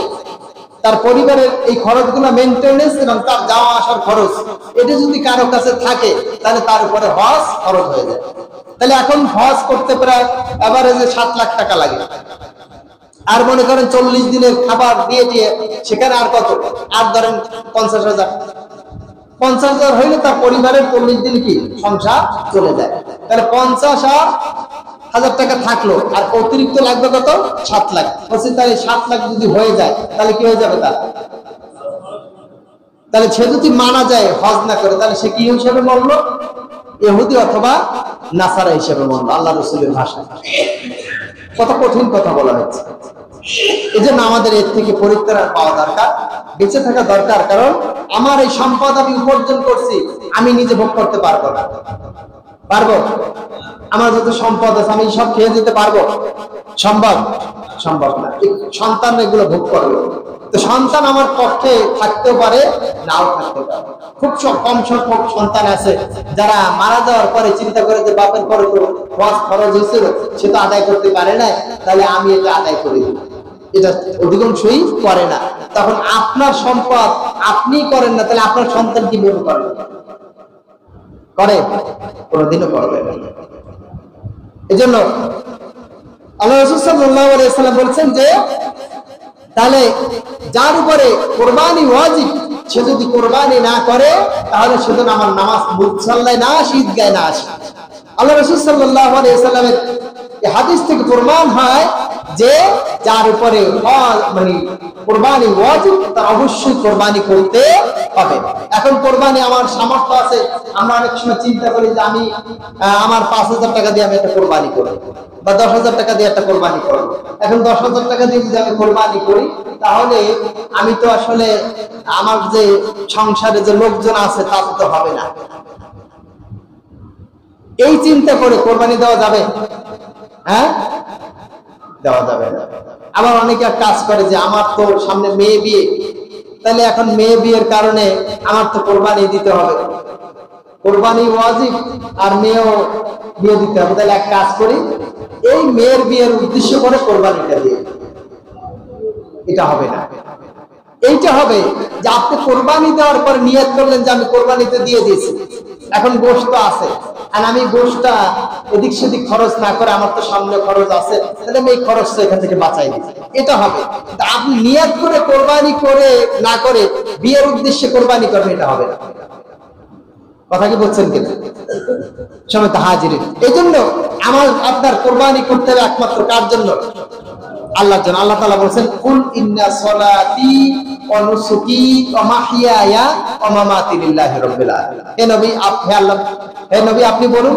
তার পরিবারের এই খরচগুলো মেইনটেনেন্স এবং তার যাওয়া আসার খরচ, এটা যদি কারো কাছে থাকে, তাহলে তার উপরে হজ খরচ হয়ে যায়। তাহলে এখন হজ করতে প্রায় এভারেজে 7 লাখ টাকা লাগে। আর মনে করেন 40 দিনের খাবার দিয়ে দিয়ে সেখানে আর কত, আর ধরেন 50,000, 50,000 হইলে তার পরিবারের 40 দিন কি সংসার চলে যায়। তাহলে 50,000 টাকা থাকলো, আর অতিরিক্ত লাগবে কত, 7 লাখ। বলছি তাহলে 7 লাখ যদি হয়ে যায় তাহলে কি হয়ে যাবে তার? তাহলে সে যদি মানা যায় হজ না করে, তাহলে সে কি হিসেবে মরল? ইহুদি অথবা নাসারা হিসেবে মরল, আল্লাহ রাসূলের ভাষায়। কত কঠিন কথা বলা হচ্ছে। এই জন্য আমাদের এর থেকে পরিত্রাণ পাওয়া দরকার, বেঁচে থাকা দরকার। কারণ আমার এই সম্পদ আমি উপার্জন করছি, আমি নিজে ভোগ করতে পারবো না। পারবো? আমার যত সম্পদ আছে আমি সব খেয়ে যেতে পারবো? সম্ভব? সম্ভব না। সন্তান এগুলো ভোগ করবে। তো সন্তান আমার পক্ষে থাকতেও পারে, নাও থাকতে পারে। খুব কম সংখ্যক সন্তান আছে যারা মারা যাওয়ার পরে চিন্তা করে যে বাপের পরে তো হজ খরচ হয়েছিল, সে তো আদায় করতে পারে না, তাহলে আমি এটা আদায় করে দিই। এটা অধিকাংশই করে না। তখন আপনার সম্পদ আপনি করেন না, তাহলে আপনার সন্তান কি ভোগ করবে? করে? কোনোদিনও করবে না। এই জন্য আল্লাহ রাসূল সাল্লাল্লাহু আলাইহি ওয়াসাল্লাম বলেছেন যে তাহলে যার উপরে কোরবানি ওয়াজিব, সে যদি কোরবানি না করে তাহলে সেদিন আমার নামাজ মুসল্লায় না আসে, ঈদগাহে না আসে। আল্লাহ রাসূল সাল্লাল্লাহু আলাইহি ওয়াসাল্লামের এই হাদিস থেকে প্রমাণ হয় যে যার উপরে মানে কোরবানি ওয়াজিব, তার অবশ্যই কোরবানি করতে হবে। এখন কোরবানি আমার সামর্থ্য আছে, আমরা অনেক সময় চিন্তা করি যে আমি আমার 5,000 টাকা দিয়ে আমি একটা কোরবানি করব, বা 10,000 টাকা দিয়ে একটা কোরবানি করব। এখন 10,000 টাকা দিয়ে যদি আমি কোরবানি করি, তাহলে আমি তো আসলে আমার যে সংসারে যে লোকজন আছে তাতে তো হবে না। এই চিন্তা করে কোরবানি দেওয়া যাবে? হ্যাঁ, দেওয়া যাবে না। আবার অনেকে কাজ করে যে আমার তো সামনে মেয়ে বিয়ে, তাহলে এখন মেয়ে বিয়ের কারণে আমার তো কোরবানি দিতে হবে, কোরবানি ওয়াজিব আর মেয়েও বিয়ে দিতে হবে। তাহলে এক কাজ করি, এই মেয়ের বিয়ের উদ্দেশ্য করে কোরবানিটা দিয়ে, এটা হবে না। এইটা হবে যে আপনি কোরবানি দেওয়ার পর নিয়ত করলেন যে আমি কোরবানিতে দিয়ে দিয়েছি, এখন গোশত আছে, আর আমি গোশতটা এদিক সেদিক খরচ না করে, আমার তো সামনে খরচ আছে, তাহলে আমি এই খরচটা এখান থেকে বাঁচাই দিই, এটা হবে। আপনি নিয়ত করে কোরবানি করে না করে বিয়ের উদ্দেশ্যে কোরবানি করবেন, এটা হবে না। কথা কি বলছেন কিনা? সময় তো হাজির। এই জন্য আমার আপনার কোরবানি করতে হবে একমাত্র কার জন্য? আল্লাহর জন্য। আল্লাহ তাআলা বলেছেন, কুল ইন্না সলাতি ওয়া নুসুকি ওয়া মাহইয়ায়া ওয়া মামাতি লিল্লাহি রাব্বিল আলামিন। হে নবী আপনি বলুন,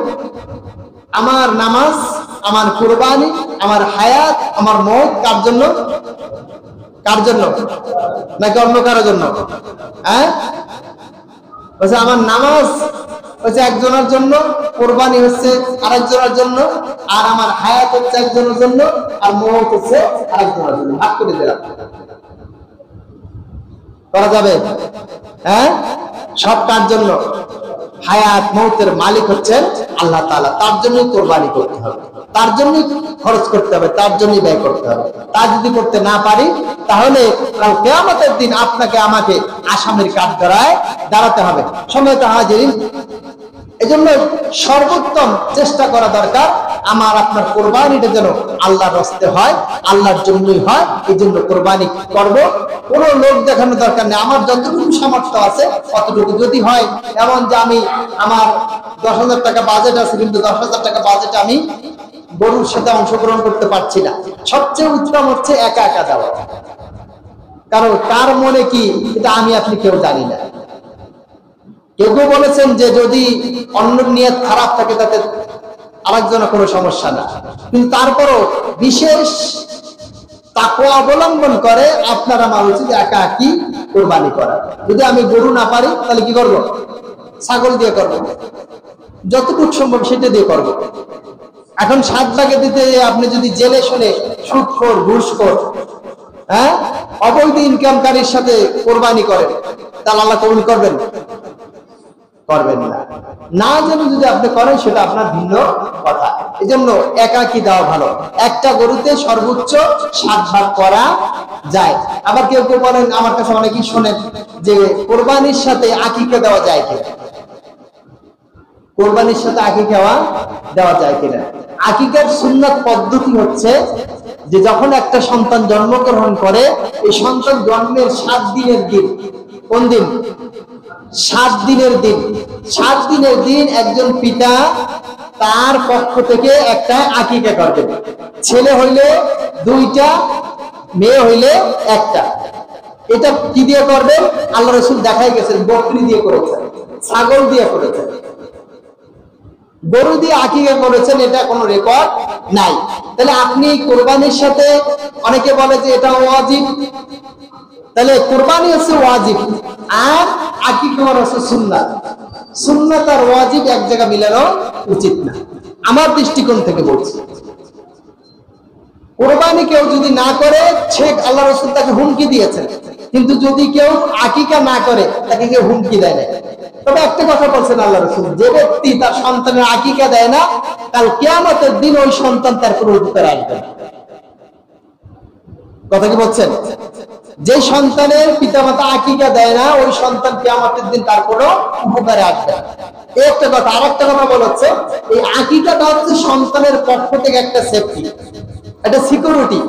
আমার নামাজ, আমার কুরবানি, আমার হায়াত, আমার মওত কার জন্য? কার জন্য? নাকি অন্য কারোর জন্য? হ্যাঁ, বলছে আমার নামাজ হচ্ছে একজনের জন্য, কোরবানি হচ্ছে আরেকজনের জন্য, আর আমার হায়াত হচ্ছে একজনের জন্য, আর মওত হচ্ছে আরেকজনের জন্য। ভাগ করে দিলাম, করা যাবে? হ্যাঁ, সব কার জন্য? হায়াত মওতের মালিক হচ্ছেন আল্লাহ তাআলা, তার জন্যই কোরবানি করতে হবে, তার জন্যই খরচ করতে হবে, তার জন্যই ব্যয় করতে হবে। তা যদি করতে না পারি, তাহলে কিয়ামতের দিন আপনাকে আমাকে আসামির কাঠগড়ায় দাঁড়াতে হবে। সময়ত হাজিরিন, এজন্য সর্বোত্তম চেষ্টা করা দরকার আমার আপনার কোরবানিটা যেন আল্লাহর রাস্তে হয়, আল্লাহর জন্যই হয়। এই জন্য কোরবানি করব, কোনো লোক দেখানো দরকার নেই। আমার যতটুকু সামর্থ্য আছে অতটুকু যদি হয়, এমন যে আমি আমার 10,000 টাকা বাজেট আছে, কিন্তু 10,000 টাকা বাজেট আমি গরুর সাথে অংশগ্রহণ করতে পারছি না, সবচেয়ে উত্তম হচ্ছে একা একা যাওয়া। কারণ কার মনে কি এটা আমি আপনি কেউ জানি না। কেউ কেউ বলেছেন যে যদি অন্য নিয়ত খারাপ থাকে তাতে আরেকজনের কোনো সমস্যা না, কিন্তু তারপরও বিশেষ তাকওয়া অবলম্বন করে আপনার আমার উচিত একা একই কোরবানি করা। যদি আমি গরু না পারি তাহলে কি করব? ছাগল দিয়ে করব, যতটুকু সম্ভব সেটা দিয়ে করব। এখন 7 ভাগে দিতে আপনি যদি জেলে শুনে সুদখোর, ঘুষখোর, হ্যাঁ, অবৈধ ইনকামকারীর সাথে কোরবানি করেন, তাহলে আল্লাহ কবুল করবেন? করবেন না। না জেনে যদি আপনি করেন সেটা আপনার ভিন্ন কথা। এই জন্য একাকি দেওয়া ভালো। একটা গরুতে সর্বোচ্চ 7 ভাগ করা যায়। আবার কেউ কেউ বলেন, আমার কাছে অনেকেই শোনেন যে কোরবানির সাথে আকিকা দেওয়া যায় কিনা, কোরবানির সাথে আকিকা দেওয়া যায় কিনা। আকিকার সুন্নাত পদ্ধতি হচ্ছে যে যখন একটা সন্তান জন্মগ্রহণ করে, এই সন্তান জন্মের 7 দিনের দিন, কোন দিন? 7 দিনের দিন। 7 দিনের দিন একজন পিতা তার পক্ষ থেকে একটা আকিকা করবেন। ছেলে হইলে 2টা, মেয়ে হইলে 1টা। এটা কি দিয়ে করবেন? আল্লাহ রাসূল দেখাই গেছেন, বকরি দিয়ে করেছেন, ছাগল দিয়ে করেছেন, গরু দিয়ে আকিকা করেছেন, এটা কোনো রেকর্ড নাই। তাহলে আপনি কোরবানির সাথে, অনেকে বলে যে এটা ওয়াজিব, তাহলে কোরবানি হচ্ছে ওয়াজিব আর আকিকা হচ্ছে সুন্নাত। সুন্নাত আর ওয়াজিব এক জায়গায় মিলানো উচিত না, আমার দৃষ্টিকোণ থেকে বলছি। কোরবানি কেউ যদি না করে, শেখ আল্লাহ রাসূল তাকে হুমকি দিয়েছেন, কিন্তু যদি কেউ আকিকা না করে তাকে কেউ হুমকি দেয় না। তবে একটা কথা বলছেন আল্লাহ রাসূল, যে ব্যক্তি তার সন্তানের আকিকা দেয় না, কাল কিয়ামতের দিন ওই সন্তান তার কোনো উপকারে আসবে না। কথা কি বলছেন? যে সন্তানের পিতামাতা আকিকা দেয় না, ওই সন্তান কিয়ামতের দিন তার কোনো উপকারে আসবে না। এই একটা কথা। আর একটা কথা বলছে, এই আকিকাটা হচ্ছে সন্তানের পক্ষ থেকে একটা সেফটি, একটা সিকিউরিটি,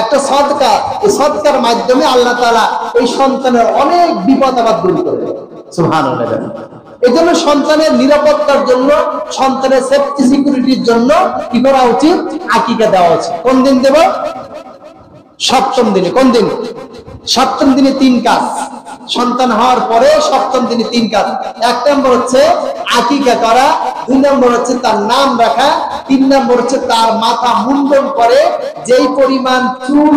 একটা সদকা। এই সদকার মাধ্যমে আল্লাহ তাআলা এই সন্তানের অনেক বিপদ আবার দূর করে দেন। সুবহানাল্লাহ। এই জন্য সন্তানের নিরাপত্তার জন্য, সন্তানের সেফটি সিকিউরিটির জন্য কি করা উচিত? আকিকা দেওয়া উচিত। কোন দিন দেব? 7ম দিনে। কোন দিন? 7ম দিনে 3 কাজ। সন্তান হওয়ার পরে 7ম দিনে 3 কাজ। 1 নম্বর হচ্ছে আকিকা করা, 2 নম্বর হচ্ছে তার নাম রাখা, 3 নম্বর হচ্ছে তার মাথা মুন্ডন করে যেই পরিমাণ চুল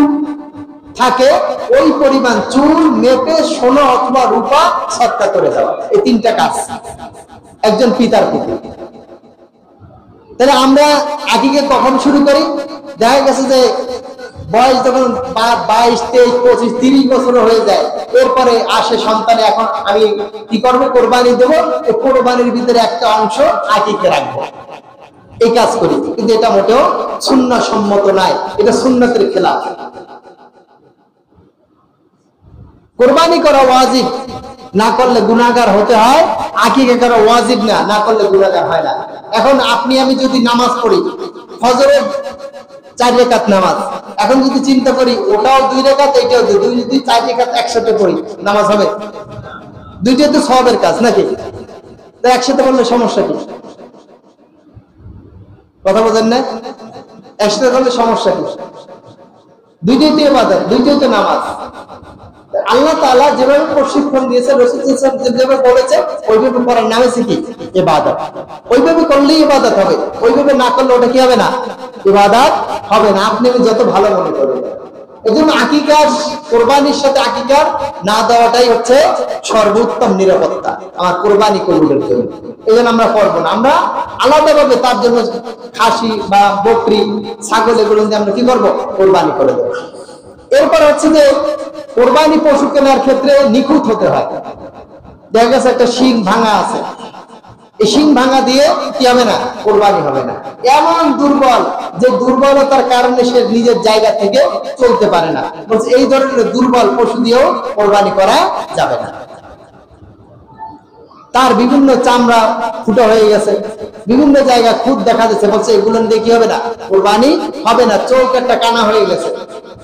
থাকে ওই পরিমাণ চুল মেপে সোনা অথবা রূপা সদকা করে দেওয়া। এই 3টা কাজ একজন পিতার প্রতি। তাহলে আমরা আকিকা কখন শুরু করি? দেখা গেছে যে বয়স যখন 22, 23, 25, 30 বছর হয়ে যায়, এরপরে আসে সন্তানে, এখন আমি কি করবো? কোরবানি দেবো। এই কোরবানির ভিতরে একটা অংশ আকিকা রাখবো, এই কাজ করি। কিন্তু এটা মোটেও সুন্নাহ সম্মত নয়, এটা সুন্নাতের খেলাফ। কোরবানি করা ওয়াজিব, না করলে গুনাহগার হতে হয়। আকিকা করা ওয়াজিব না, না করলে গুনাহগার হয় না। এখন আপনি আমি যদি নামাজ পড়ি, ফজরের 4 রাকাত নামাজ, এখন যদি চিন্তা করি ওটাও 2 রাকাত, এটাও 2, যদি 4 রাকাত একসাথে পড়ি, নামাজ হবে? দুইটাই তো সওয়াবের কাজ নাকি? তো একসাথে পড়লে সমস্যা কি? কথা বোঝেন না? একসাথে করলে সমস্যা কি? দুইটাই তো ইবাদত, দুইটাই তো নামাজ। আল্লাহ তাআলা যেভাবে প্রশিক্ষণ দিয়েছে, রাসূল সাল্লাল্লাহু আলাইহি ওয়াসাল্লাম যেভাবে বলেছে, ওইভাবে করার নামে কি? ইবাদত। ওইভাবে করলেই ইবাদত হবে, ওইভাবে না করলে ওটা কি হবে না? ইবাদত হবে না, আপনি আমি যত ভালো মনে করেন। এজন্য আকিকার, কোরবানির সাথে আকিকার না দেওয়াটাই হচ্ছে সর্বোত্তম নিরাপত্তা আমার কোরবানি কবুলের জন্য। এজন্য আমরা করবো না, আমরা আলাদাভাবে তার জন্য খাসি বা বকরি, ছাগল এগুলো দিয়ে আমরা কি করবো? কোরবানি করে দেবো। এরপর হচ্ছে যে কোরবানি পশু কেনার ক্ষেত্রে নিখুঁত হতে হয়। দেখা গেছে একটা শিং ভাঙা আছে, এই শিং ভাঙা দিয়ে কি হবে না? কোরবানি হবে না। এমন দুর্বল যে দুর্বলতার কারণে সে নিজের জায়গা থেকে চলতে পারে না, বলছে এই ধরনের দুর্বল পশু দিয়েও কোরবানি করা যাবে না। তার বিভিন্ন চামড়া ফুটো হয়ে গেছে, বিভিন্ন জায়গা খুদ দেখা যাচ্ছে, বলছে এগুলো দিয়ে কি হবে না? কোরবানি হবে না। চোখ একটা কানা হয়ে গেছে,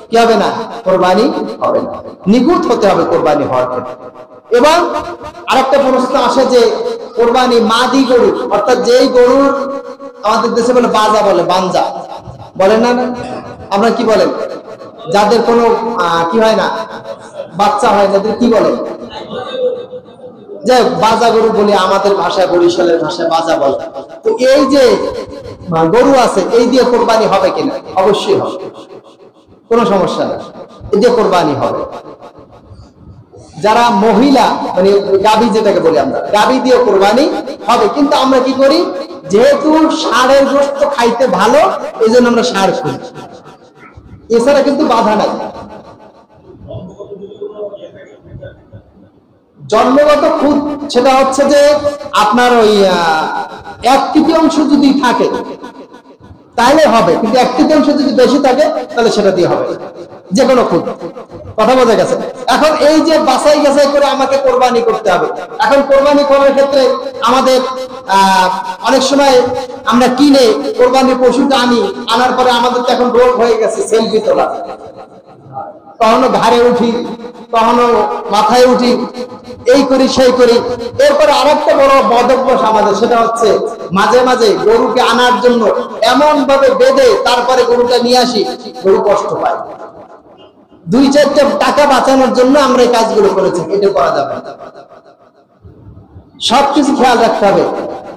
কি হবে না? কোরবানি হবে না। নিখুঁত হতে হবে কোরবানি হওয়ার ক্ষেত্রে। এবং আরেকটা প্রশ্ন আসে যে কোরবানি মাদি গরু, অর্থাৎ যেই গরুর, আমাদের দেশে বলে বাজা, বলে বাঞ্জা বলেন না? আমরা কি বলেন? যাদের কোনো কি হয় না, বাচ্চা হয়, যাদের কি বলে? যে বাজা গরু বলি আমাদের ভাষায়, বরিশালের ভাষায় বাজা বলে। তো এই যে গরু আছে, এই দিয়ে কোরবানি হবে কিনা? অবশ্যই হবে, কোনো সমস্যা নেই, এই দিয়ে কোরবানি হবে। যারা মহিলা, মানে গাভী যেটাকে বলি আমরা, গাভী দিয়ে কোরবানি হবে। কিন্তু আমরা কি করি? যেহেতু ষাঁড়ের গোশত খাইতে ভালো, এই জন্য আমরা ষাঁড় করি, এছাড়া কিন্তু বাধা নাই। জন্মগত খুদ সেটা হচ্ছে যে আপনার ওই 1/3 যদি থাকে তাহলে হবে, কিন্তু 1/3 যদি বেশি থাকে তাহলে সেটা দিয়ে হবে, যে কোনো খুদ। কথা বোঝা গেছে? এখন এই যে বাছাই গাছাই করে আমাকে কোরবানি করতে হবে, এখন কোরবানি করার ক্ষেত্রে আমাদের অনেক সময় আমরা কিনে কোরবানির পশুটা আনার পরে আমাদের তো এখন রোগ হয়ে গেছে সেলফি তোলা, কখনো ঘাড়ে উঠি, কখনো মাথায় উঠি, এই করি সেই করি। এরপরে আরেকটা বড় বদভ্যাস আমাদের, সেটা হচ্ছে মাঝে মাঝে গরুকে আনার জন্য এমন ভাবে বেঁধে তারপরে গরুটা নিয়ে আসি, গরু কষ্ট পায়। 2-4টা টাকা বাঁচানোর জন্য আমরা এই কাজগুলো করেছি, এটা করা যাবে না। সবকিছু খেয়াল রাখতে হবে।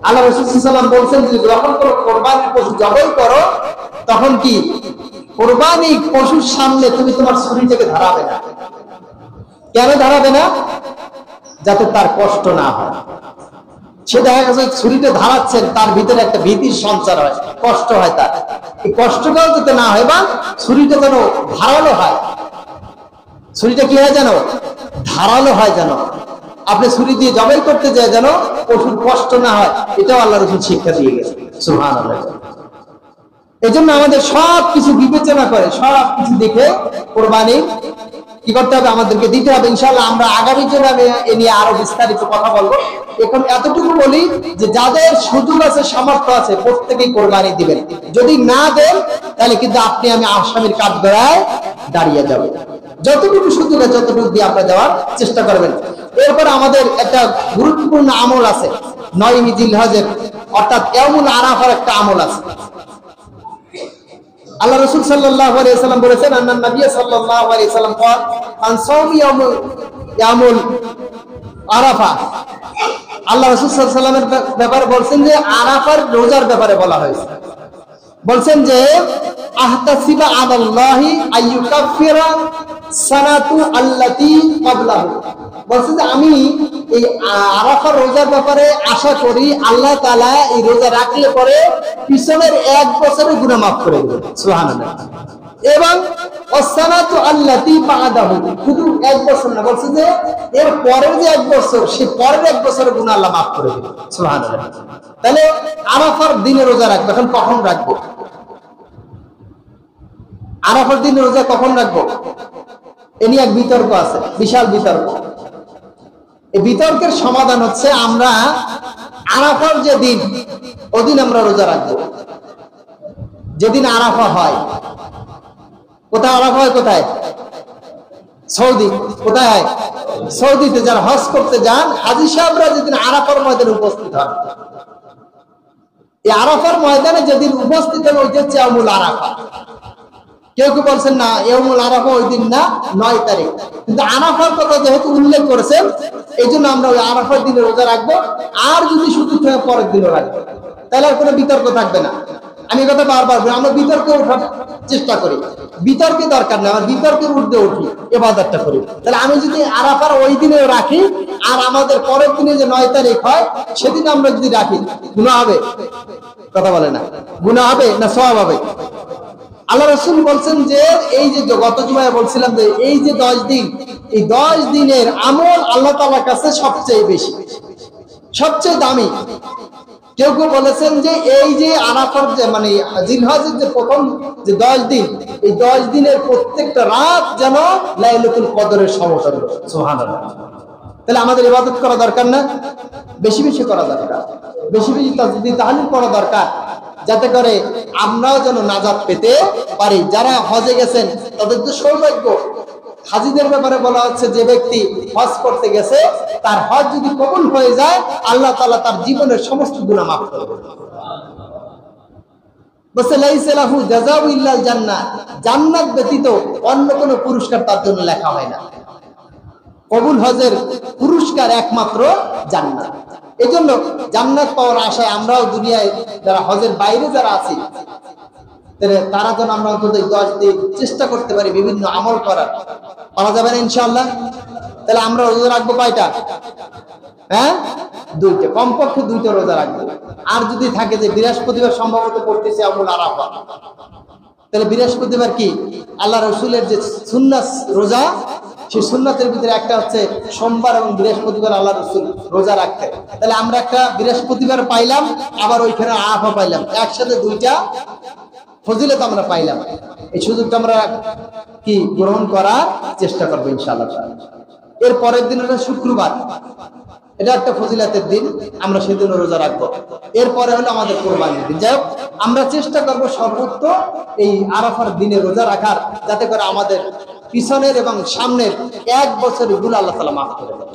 আল্লাহ রাসূল সাল্লাল্লাহু আলাইহি ওয়াসাল্লাম বলছেন যে যখন কোনো কোরবানির পশু জবাই করো, তখন কি কোরবানি পশুর সামনে তুমি তোমার ছুরিটাকে ধরাবে না। কেন ধরাবে না? যাতে তার কষ্ট না হয়। সে দেখা গেছে ছুরিটা ধারাচ্ছেন, তার ভিতরে একটা ভীতির সঞ্চার হয়, কষ্ট হয়, তার এই কষ্টটাও যাতে না হয়, বা ছুরিটা যেন ধারালো হয়। ছুরিটা কি হয় যেন ধারালো হয়, যেন আপনি ছুরি দিয়ে জবাই করতে যায় যেন পশুর কষ্ট না হয়, এটাও আল্লাহ রাসূল শিক্ষা দিয়ে গেছে। সুবহানাল্লাহ। এই জন্য আমাদের সবকিছু বিবেচনা করে সবকিছু দেখে কোরবানি কি করতে হবে, আমাদেরকে দিতে হবে। ইনশাআল্লাহ আমরা আগামী দিনে এ নিয়ে আরো বিস্তারিত কথা বলবো। এখন এতটুকু বলি যে যাদের সুযোগ আছে, সামর্থ্য আছে, প্রত্যেকেই কোরবানি দিবেন। যদি না দেন তাহলে কিন্তু আপনি আমি আসামির কাঠগড়ায় দাঁড়িয়ে যাব। যতটুকু সুযোগ আছে ততটুকু দিয়ে আপনারা দেওয়ার চেষ্টা করবেন। এরপর আমাদের একটা গুরুত্বপূর্ণ আমল আছে, 9 জিলহজের অর্থাৎ ইয়াউমুল আরাফার একটা আমল আছে। আল্লাহ রাসূল সাল্লাল্লাহু আলাইহি ওয়াসাল্লাম বলেছেন, আন্নান নবী সাল্লাল্লাহু আলাইহি ওয়াসাল্লাম قال عن صوم ইয়ামুল আরাফা। আল্লাহ রাসূল সাল্লাল্লাহু আলাইহি ওয়াসাল্লামের ব্যাপারে বলছেন যে আরাফার রোজার ব্যাপারে বলা হয়েছে। বলছেন যে আহতাসিবা আলাল্লাহি আইয়ুকাফিরা সানাতু আল্লাতী ক্বাবলাহু। বলছেন যে আমি এই আরাফার রোজার ব্যাপারে আশা করি আল্লাহ তাআলা এই রোজা রাখলে পরে পিছনের 1 বছরের গুনাহ মাফ করে দেবেন। সুবহানাল্লাহ। এবং ওয়াসানাতু আল্লাতী বা'দাহু, শুধু 1 বছর না, বলছেন যে এর পরের যে 1 বছর, সেই পরের 1 বছরের গুনাহ আল্লাহ মাফ করে দেবেন। সুবহানাল্লাহ। তাহলে আরাফার দিনে রোজা রাখবো, এখন কখন রাখবো? আরাফার দিনে রোজা কখন রাখবো এ নিয়ে এক বিতর্ক আছে, বিশাল বিতর্ক। এই বিতর্কের সমাধান হচ্ছে আমরা আরাফার যে দিন, ওদিন আমরা রোজা রাখবো। যেদিন আরাফা হয়, কোথায় আরাফা হয়? কোথায়? সৌদি। কোথায় হয়? সৌদিতে। যারা হজ করতে যান, হাজী সাহেবরা যেদিন আরাফার ময়দানে উপস্থিত হন, এই আরাফার ময়দানে যেদিন উপস্থিত হন, ওই যে ইয়াউমুল আরাফা। কেউ কেউ বলছেন না, ইয়াউমুল আরাফা ওই দিন না, 9 তারিখ। কিন্তু আরাফার কথা যেহেতু উল্লেখ করেছেন, এই জন্য আমরা ওই আরাফার দিনে রোজা রাখবো। আর যদি সুযোগ হয় পরের দিনও রাখবো, তাহলে আর কোনো বিতর্ক থাকবে না। আমি কথা বারবার বলি, আমরা বিতর্কে ওঠার চেষ্টা করি। বিতর্কে দরকার নেই, আমরা বিতর্কের ঊর্ধ্বে উঠি, ইবাদতটা করি। তাহলে আমি যদি আরাফার ওই দিনে রাখি, আর আমাদের পরের দিনে যে 9 তারিখ হয় সেদিন আমরা যদি রাখি, গুনাহ হবে? কথা বলে না, গুনাহ হবে না সওয়াব হবে? আল্লাহ রাসূল বলছেন যে এই যে গত জুমায় বলছিলাম যে এই যে 10 দিন, এই 10 দিনের আমল আল্লাহ তাআলার কাছে সবচেয়ে বেশি, সবচেয়ে দামি। কেউ কেউ বলেছেন যে এই যে আরাফার যে মানে জিলহজের যে প্রথম যে 10 দিন, এই 10 দিনের প্রত্যেকটা রাত যেন লাইলাতুল কদরের সমতুল্য। সুবহানাল্লাহ। তাহলে আমাদের ইবাদত করা দরকার না? বেশি বেশি করা দরকার, বেশি বেশি তাসবিহ তাহলিল করা দরকার, যাতে করে আমরাও যেন নাজাত পেতে পারি। যারা হজে গেছেন তাদের তো সৌভাগ্য। হাজীদের ব্যাপারে বলা হচ্ছে যে ব্যক্তি হজ করতে গেছে, তার হজ যদি কবুল হয়ে যায়, আল্লাহ তাআলা তার জীবনের সমস্ত গুনাহ মাফ করে দেবেন। বলে লাইসা লাহু জাযাউ ইল্লাল জান্নাহ, জান্নাত ব্যতীত অন্য কোনো পুরস্কার তার জন্য লেখা হয় না। কবুল হজের পুরস্কার একমাত্র জান্নাত। এজন্য জান্নাত পাওয়ার আশায় আমরাও দুনিয়ায় যারা হজের বাইরে যারা আছি, তারা যেন আমরা অন্তত 10 দিন চেষ্টা করতে পারি বিভিন্ন আমল করার। পারা যাবে না ইনশাআল্লাহ? তাহলে আমরা রোজা রাখবো কয়টা? হ্যাঁ, 2টা, কমপক্ষে 2টা রোজা রাখবো। আর যদি থাকে যে বৃহস্পতিবার সম্ভবত পড়তেছে ইয়াউমুল আরাফা, তাহলে বৃহস্পতিবার কি আল্লাহ রাসূলের যে সুন্নাত রোজা, সেই সুন্নাতের ভিতরে একটা হচ্ছে সোমবার এবং বৃহস্পতিবার আল্লাহ রাসূল রোজা রাখতেন। তাহলে আমরা একটা বৃহস্পতিবার পাইলাম, আবার ওইখানে আরাফা পাইলাম, একসাথে 2টা ফজিলত আমরা পাইলাম। এই সুযোগটা আমরা কি গ্রহণ করার চেষ্টা করবো ইনশাআল্লাহ। এর পরের দিন হলো শুক্রবার। এটা একটা ফজিলাতের দিন, আমরা সেদিন রোজা রাখবো। এরপরে হলো আমাদের কোরবানির দিন। যাই হোক, আমরা চেষ্টা করবো সর্বোচ্চ এই আরাফার দিনে রোজা রাখার, যাতে করে আমাদের পিছনের এবং সামনের 1 বছরের গুনাহ আল্লাহ তাআলা মাফ করে দেন।